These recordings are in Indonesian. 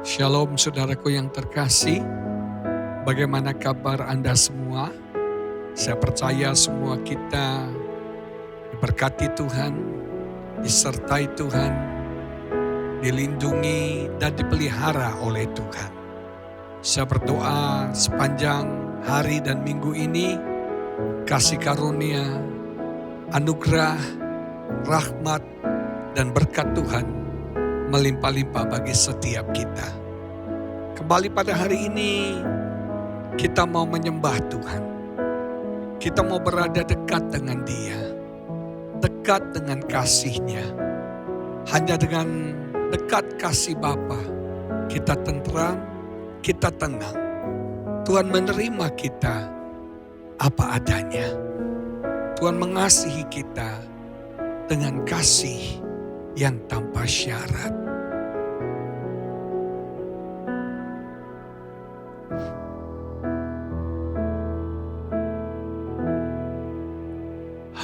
Shalom saudaraku yang terkasih, bagaimana kabar Anda semua? Saya percaya semua kita diberkati Tuhan, disertai Tuhan, dilindungi dan dipelihara oleh Tuhan. Saya berdoa sepanjang hari dan minggu ini, kasih karunia, anugerah, rahmat, dan berkat Tuhan melimpah-limpah bagi setiap kita. Kembali pada hari ini, kita mau menyembah Tuhan. Kita mau berada dekat dengan Dia, dekat dengan kasih-Nya. Hanya dengan dekat kasih Bapa, kita tentram, kita tenang. Tuhan menerima kita apa adanya. Tuhan mengasihi kita dengan kasih yang tanpa syarat.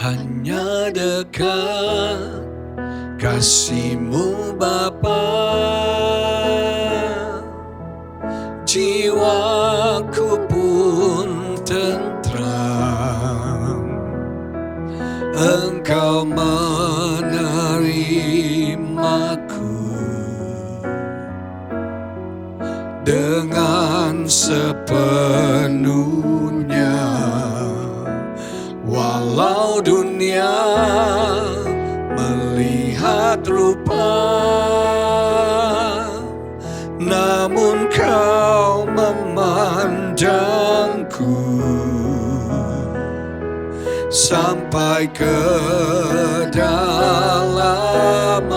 Hanya dekat kasih-Mu Bapa, jiwaku pun tentram. Engkau menerimaku dengan sepenuhnya. Walau dunia melihat rupa, namun Kau memandangku sampai ke dalaman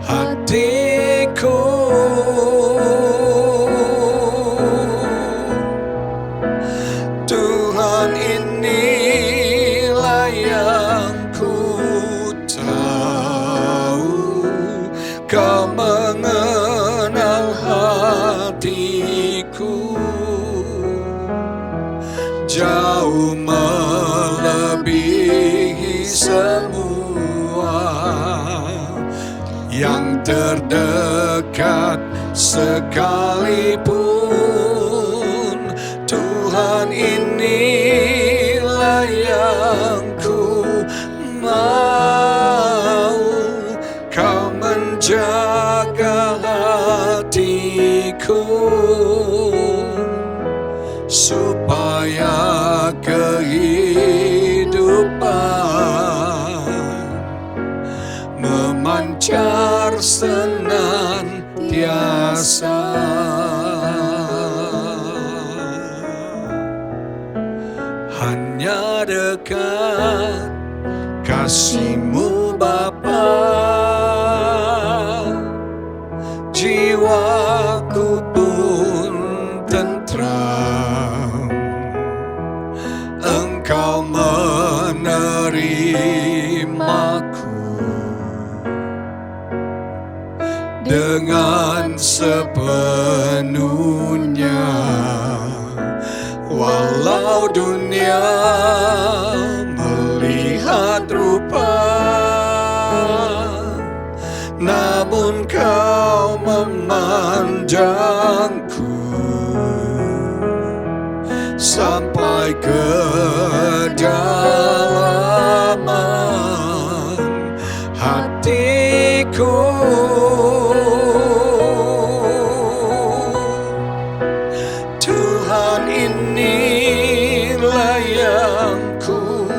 hatiku. Tuhan, inilah yang ku tahu, Kau mengenal hatiku jauh melebihi semua yang terdekat sekalipun. Tuhan, inilah yang ku mau, Kau menjaga hatiku supaya kehidupan memancar senantiasa. Hanya dekat kasih-Mu Bapa, jiwaku pun tentram. Engkau menerimaku dengan sepenuhnya. Walau dunia melihat rupa, namun Kau memandangku sampai ke dalaman hatiku. Tuhan, inilah yang ku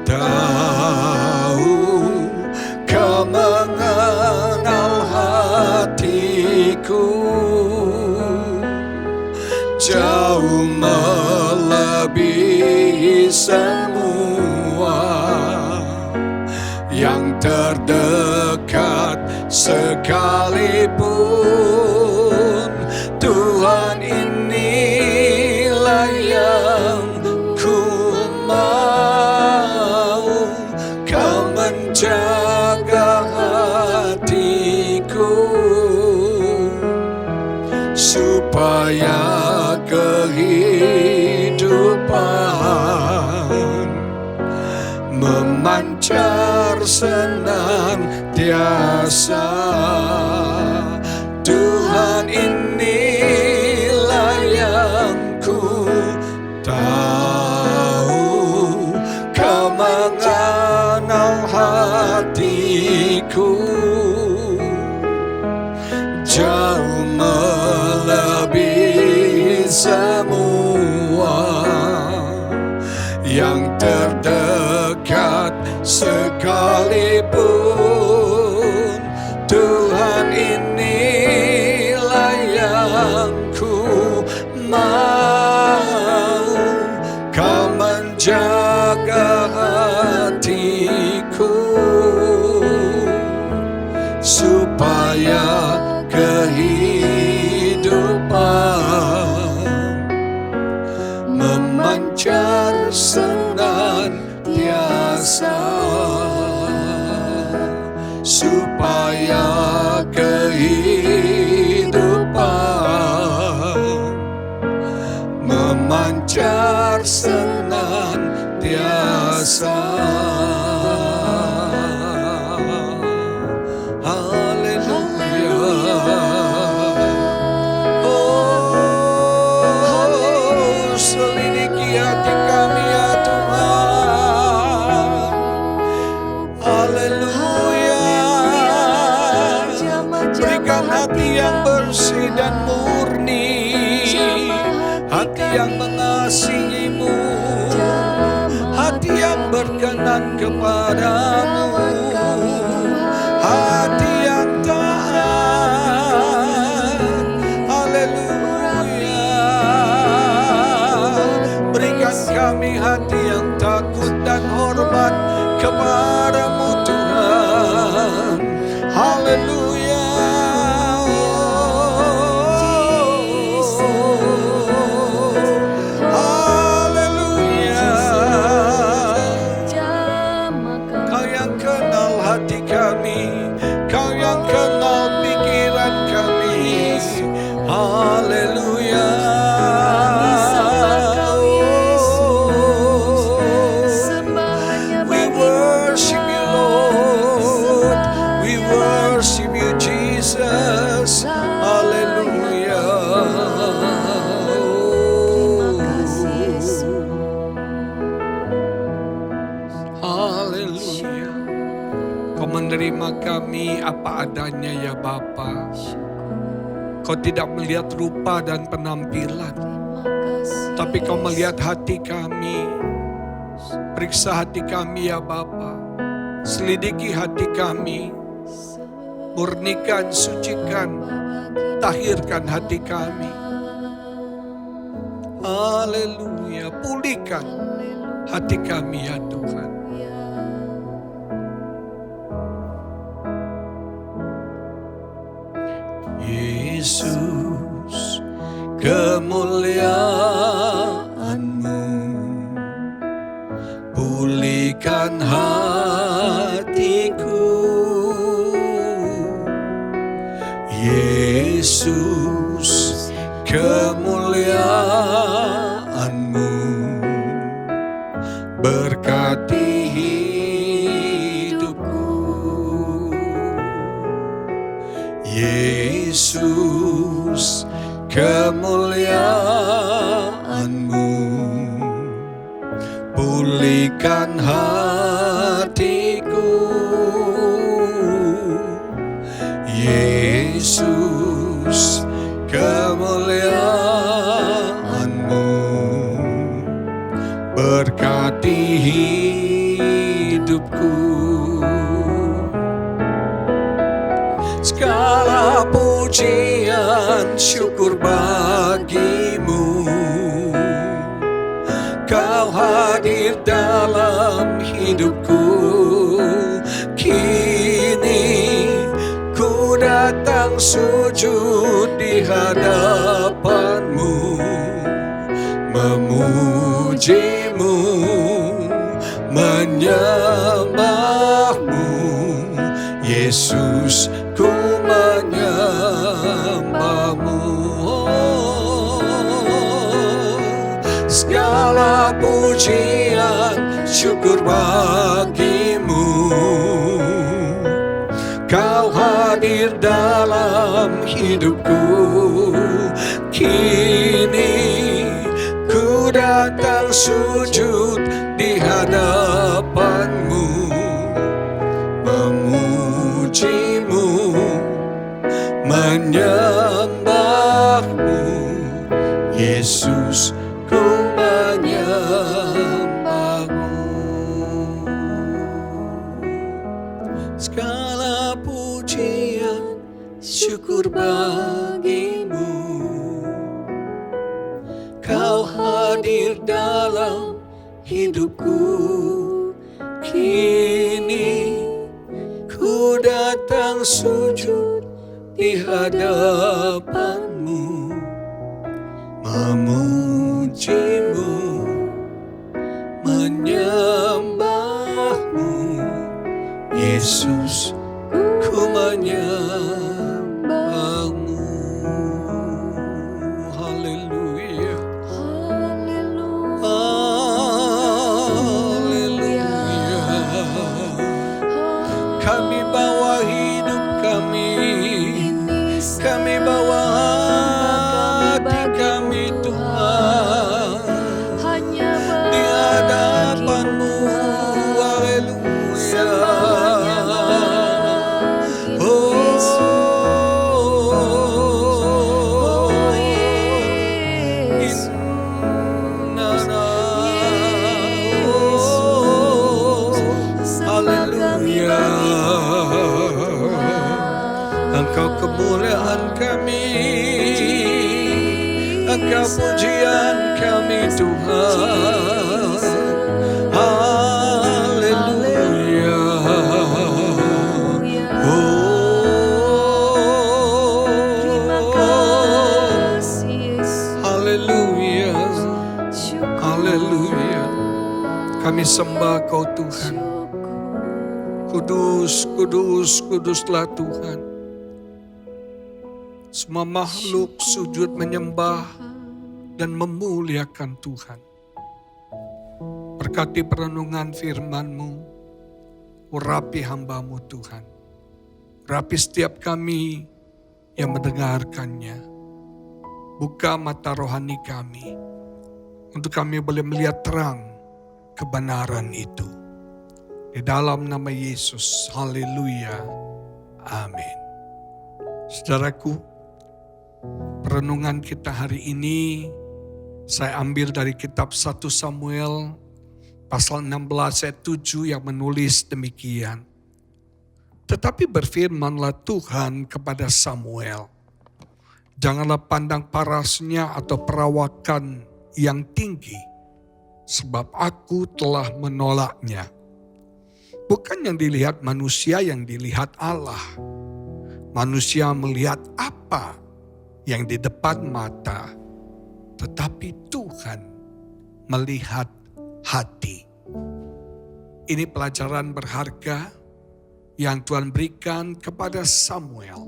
tahu, Kau mengenal hatiku jauh melebihi semua terdekat sekalipun, Tuhan inilah yang ku mau. Kau menjaga hatiku supaya kehidupan memancar senantiasa. Tuhan inilah yang ku tahu, Kau mengenal hatiku jauh melebihi semua yang terdekat sekalipun. Tuhan inilah yang ku mau. Kau menjaga hatiku supaya kehidupan memancar senantiasa, supaya kehidupan memancar senantiasa. Bersih dan murni, hati yang mengasihimu, hati yang berkenan kepadamu, hati yang taat. Haleluya. Berikan kami hati yang takut dan hormat kepadamu Tuhan. Haleluya. Kau yang kenal pikiran kami. Haleluya. We worship you Lord, we worship you Jesus. Haleluya. Haleluya. Kau menerima kami apa adanya ya Bapa. Kau tidak melihat rupa dan penampilan, tapi Kau melihat hati kami. Periksa hati kami ya Bapa. Selidiki hati kami. Murnikan, sucikan, tahirkan hati kami. Haleluya. Pulihkan hati kami ya Tuhan. Yesus, kemuliaan-Mu pulihkan hatiku. Yesus, kemuliaan-Mu berkati hidupku. Yesus, kemuliaan-Mu pulihkan hatiku. Yesus, kemuliaan-Mu berkati hidupku. Segala pujian syukur bagimu, Kau hadir dalam hidupku. datang sujud di hadapan-Mu, memuji-Mu, menyembah-Mu. Yesus, ku menyembah-Mu. Segala pujian, syukur bagi-Mu. Kau hadir dalam hidupku. Kini ku datang sujud di hadapan-Mu, memuji-Mu, menyembah-Mu. Yesus, ku menyembah-Mu. Segala pujian, syukur bagi-Mu. Kau hadir dalam hidupku. Kini ku datang sujud di hadapan-Mu, memuji-Mu, menyembah-Mu. Yesus, ku menyembah-Mu. Haleluya. Haleluya. Kami bawa hidup kami, kami bawa hati kami Tuhan, di hadapan-Mu. Haleluya. Haleluya. Engkau kemuliaan kami, Engkau pujian kami Tuhan. Haleluya. Haleluya. Haleluya. Kami sembah Kau Tuhan. Kudus, kudus, kuduslah Tuhan. Semua makhluk sujud menyembah dan memuliakan Tuhan. Berkati perenungan firman-Mu, urapi hamba-Mu Tuhan. Urapi setiap kami yang mendengarkannya. Buka mata rohani kami, untuk kami boleh melihat terang kebenaran itu. Di dalam nama Yesus, haleluya, amin. Saudaraku, perenungan kita hari ini saya ambil dari kitab 1 Samuel pasal 16 ayat 7 yang menulis demikian. Tetapi berfirmanlah Tuhan kepada Samuel, janganlah pandang parasnya atau perawakan yang tinggi, sebab aku telah menolaknya. Bukan yang dilihat manusia, yang dilihat Allah. Manusia melihat apa yang di depan mata, tetapi Tuhan melihat hati. Ini pelajaran berharga yang Tuhan berikan kepada Samuel.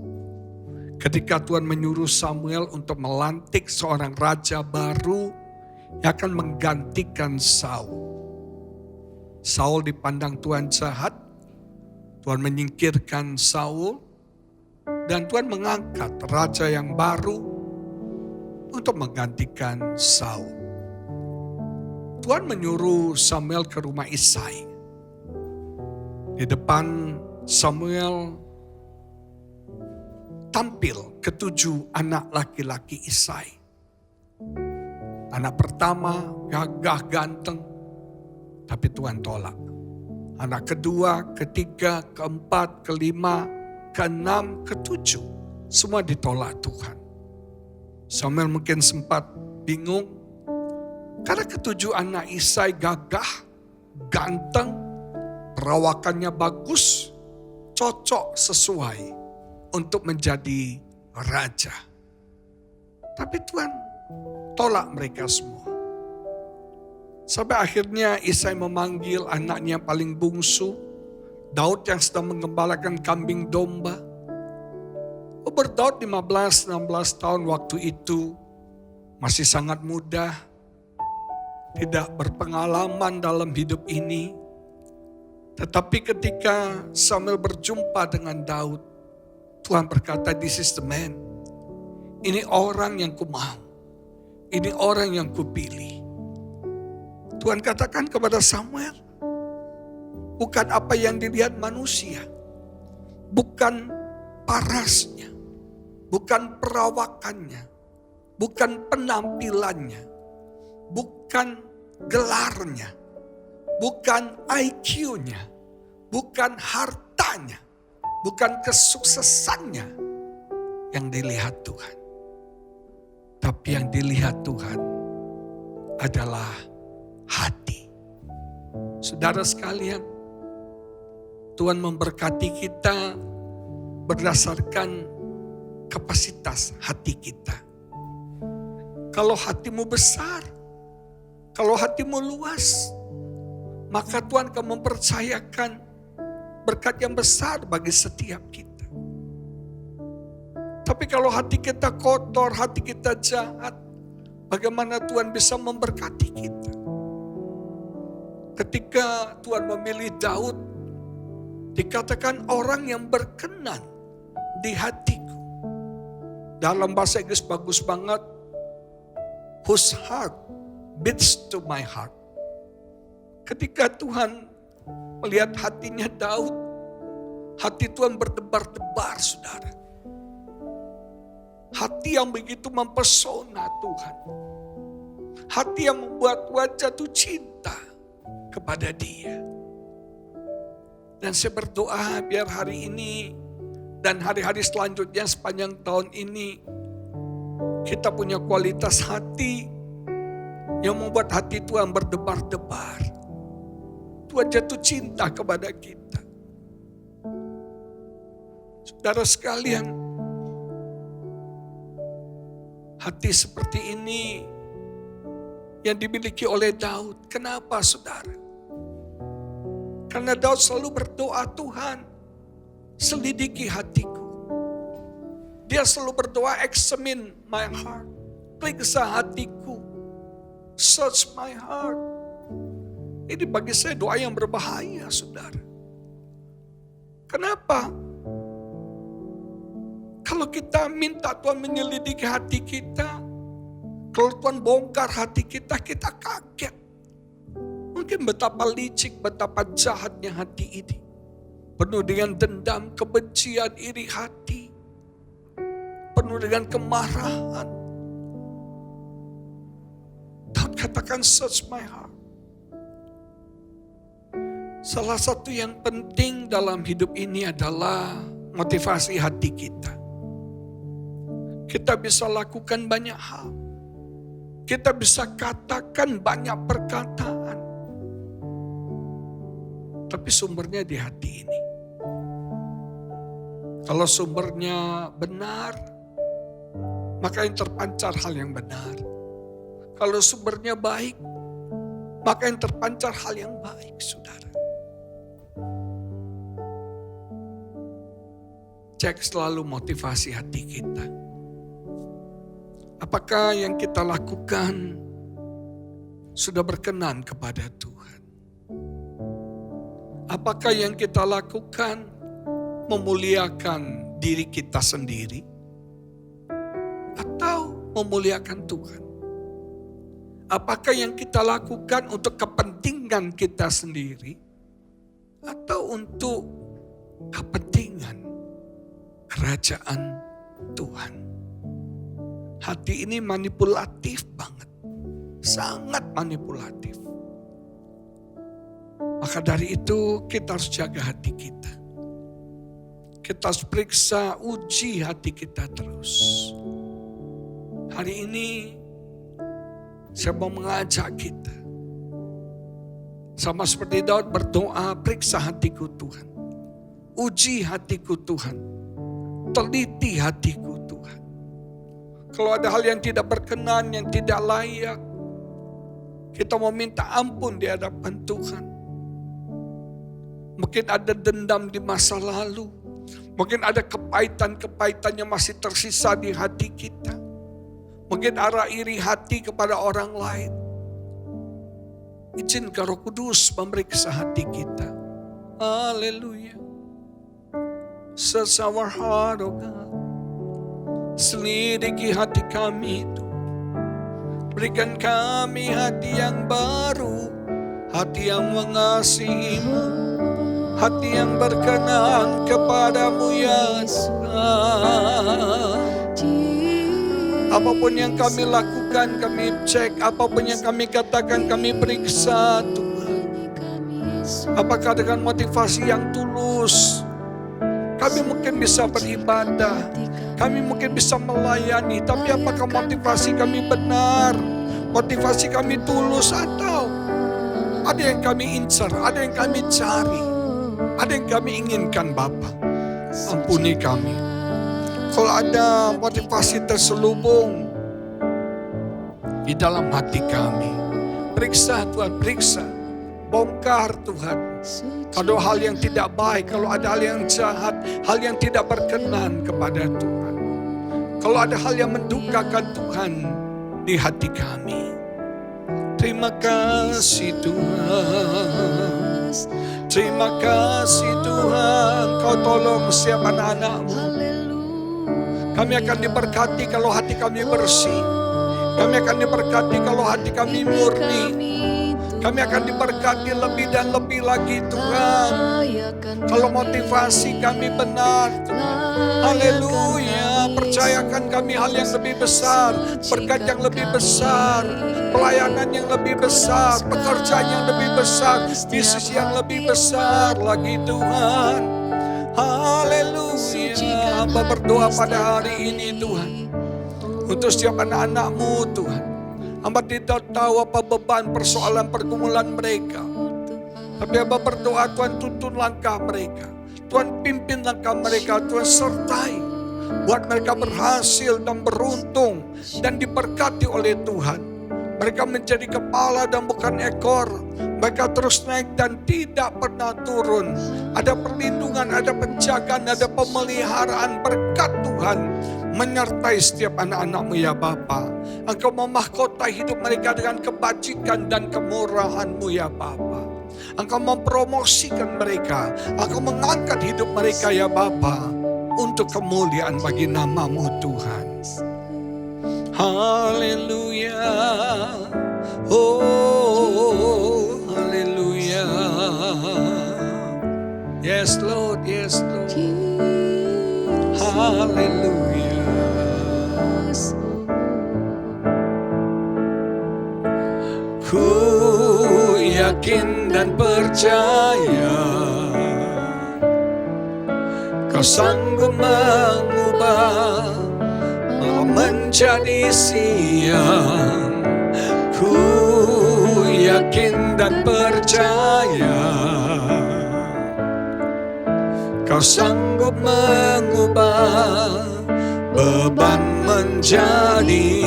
Ketika Tuhan menyuruh Samuel untuk melantik seorang raja baru yang akan menggantikan Saul. Saul dipandang Tuhan jahat, Tuhan menyingkirkan Saul, dan Tuhan mengangkat raja yang baru untuk menggantikan Saul. Tuhan menyuruh Samuel ke rumah Isai. Di depan Samuel tampil ketujuh anak laki-laki Isai. Anak pertama gagah ganteng, tapi Tuhan tolak. Anak kedua, ketiga, keempat, kelima, keenam, ketujuh, semua ditolak Tuhan. Samuel mungkin sempat bingung, karena ketujuh anak Isai gagah, ganteng, perawakannya bagus, cocok, sesuai. untuk menjadi raja. Tapi Tuhan tolak mereka semua. Sampai akhirnya Isai memanggil anaknya yang paling bungsu, Daud yang sedang mengembalakan kambing domba. Umur Daud 15-16 tahun waktu itu, masih sangat muda, tidak berpengalaman dalam hidup ini. Tetapi ketika Samuel berjumpa dengan Daud, Tuhan berkata, "This is the man." Ini orang yang kumau. Ini orang yang kupilih. Tuhan katakan kepada Samuel, bukan apa yang dilihat manusia, bukan parasnya, bukan perawakannya, bukan penampilannya, bukan gelarnya, bukan IQ-nya, bukan hartanya, bukan kesuksesannya yang dilihat Tuhan. Tapi yang dilihat Tuhan adalah hati. Saudara sekalian, Tuhan memberkati kita berdasarkan kapasitas hati kita. Kalau hatimu besar, kalau hatimu luas, maka Tuhan akan mempercayakan berkat yang besar bagi setiap kita. Tapi kalau hati kita kotor, hati kita jahat, bagaimana Tuhan bisa memberkati kita? Ketika Tuhan memilih Daud, dikatakan orang yang berkenan di hatiku. Dalam bahasa Inggris bagus banget, whose heart beats to my heart. Ketika Tuhan melihat hatinya Daud, hati Tuhan berdebar-debar, saudara. Hati yang begitu mempesona Tuhan. Hati yang membuat Tuhan jatuh cinta kepada Dia. Dan saya berdoa biar hari ini dan hari-hari selanjutnya sepanjang tahun ini, kita punya kualitas hati yang membuat hati Tuhan berdebar-debar. Tuhan jatuh cinta kepada kita. Saudara sekalian, hati seperti ini yang dimiliki oleh Daud. Kenapa, saudara? Karena Daud selalu berdoa, "Tuhan, selidiki hatiku." Dia selalu berdoa, "Examine my heart." Periksa hatiku. Search my heart. Ini bagi saya doa yang berbahaya, saudara. Kenapa? Kalau kita minta Tuhan menyelidiki hati kita, kalau Tuhan bongkar hati kita, kita kaget. Mungkin betapa licik, betapa jahatnya hati ini. Penuh dengan dendam, kebencian, iri hati. Penuh dengan kemarahan. Tuhan katakan, "Search my heart." Salah satu yang penting dalam hidup ini adalah motivasi hati kita. Kita bisa lakukan banyak hal. Kita bisa katakan banyak perkataan. Tapi sumbernya di hati ini. Kalau sumbernya benar, maka yang terpancar hal yang benar. Kalau sumbernya baik, maka yang terpancar hal yang baik, saudara. Cek selalu motivasi hati kita. Apakah yang kita lakukan sudah berkenan kepada Tuhan? Apakah yang kita lakukan memuliakan diri kita sendiri? Atau memuliakan Tuhan? Apakah yang kita lakukan untuk kepentingan kita sendiri? Atau untuk kepentingan kerajaan Tuhan? Hati ini manipulatif banget. Sangat manipulatif. Maka dari itu kita harus jaga hati kita. Kita harus periksa, uji hati kita terus. Hari ini saya mau mengajak kita. Sama seperti Daud berdoa, periksa hatiku Tuhan. Uji hatiku Tuhan. teliti hatiku Tuhan. Kalau ada hal yang tidak berkenan, yang tidak layak, kita mau minta ampun di hadapan Tuhan. Mungkin ada dendam di masa lalu. Mungkin ada kepahitan-kepahitan yang masih tersisa di hati kita. Mungkin arah iri hati kepada orang lain. Izinkan Roh Kudus memeriksa hati kita. Haleluya. Search our heart, oh God. Selidiki hati kami itu. Berikan kami hati yang baru. Hati yang mengasihi-Mu. Hati yang berkenan kepadamu ya Tuhan. Apapun yang kami lakukan, kami cek. Apapun yang kami katakan, kami periksa Tuhan. Apakah dengan motivasi yang tulus, kami mungkin bisa beribadah, kami mungkin bisa melayani. Tapi apakah motivasi kami benar, motivasi kami tulus, atau ada yang kami incar, ada yang kami cari, ada yang kami inginkan Bapa. Ampuni kami. Kalau ada motivasi terselubung di dalam hati kami, periksa Tuhan, periksa. Bongkar Tuhan. Kalau hal yang tidak baik, kalau ada hal yang jahat, hal yang tidak berkenan kepada Tuhan. Kalau ada hal yang mendukakan Tuhan di hati kami. Terima kasih Tuhan. Terima kasih Tuhan, Kau tolong setiap anak-anak-Mu. Kami akan diberkati kalau hati kami bersih. Kami akan diberkati kalau hati kami murni. Kami akan diberkati lebih dan lebih lagi Tuhan. Kalau motivasi kami benar Tuhan. Haleluya. Percayakan kami hal yang lebih besar. Berkat yang lebih besar. Pelayanan yang lebih besar. Pekerjaan yang lebih besar. Bisnis yang lebih besar lagi Tuhan. Haleluya. Hamba berdoa pada hari ini Tuhan. Untuk setiap anak-anak-Mu Tuhan. Hamba tidak tahu apa beban persoalan pergumulan mereka. Tapi hamba berdoa Tuhan tuntun langkah mereka. Tuhan pimpin langkah mereka. Tuhan sertai. Buat mereka berhasil dan beruntung. Dan diberkati oleh Tuhan. Mereka menjadi kepala dan bukan ekor. Mereka terus naik dan tidak pernah turun. Ada perlindungan, ada penjagaan, ada pemeliharaan berkat Tuhan menyertai setiap anak-anak-Mu ya Bapa. Engkau memahkotai hidup mereka dengan kebajikan dan kemurahan-Mu ya Bapa. Engkau mempromosikan mereka. Engkau mengangkat hidup mereka ya Bapa. Untuk kemuliaan bagi nama-Mu Tuhan. Haleluya. Oh, haleluya. Yes Lord, yes Lord. Haleluya. Ku yakin dan percaya Kau sanggup mengubah malam menjadi siang. Ku yakin dan percaya Kau sanggup mengubah beban menjadi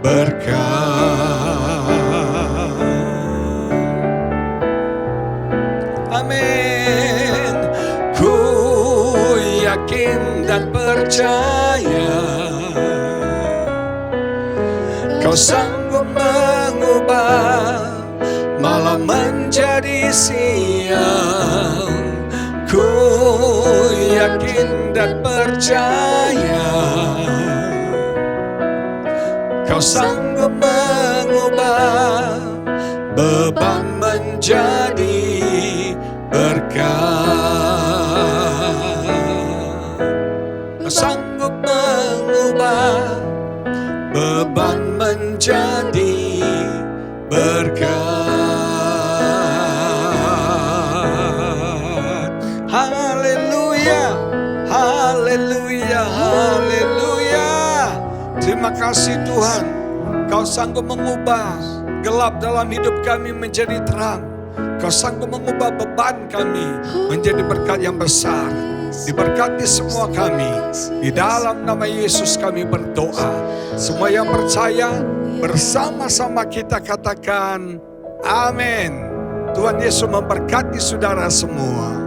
berkat. Amin. Ku yakin dan percaya Kau sanggup mengubah malam menjadi siang. Ku yakin dan percaya Kau sanggup mengubah beban menjadi berkat. Kau sanggup mengubah beban menjadi berkat. Haleluya, haleluya, haleluya. Terima kasih Tuhan, Kau sanggup mengubah gelap dalam hidup kami menjadi terang. Kau sanggup mengubah beban kami menjadi berkat yang besar. diberkati semua kami. Di dalam nama Yesus kami berdoa. Semua yang percaya bersama-sama kita katakan amin. Tuhan Yesus memberkati saudara semua.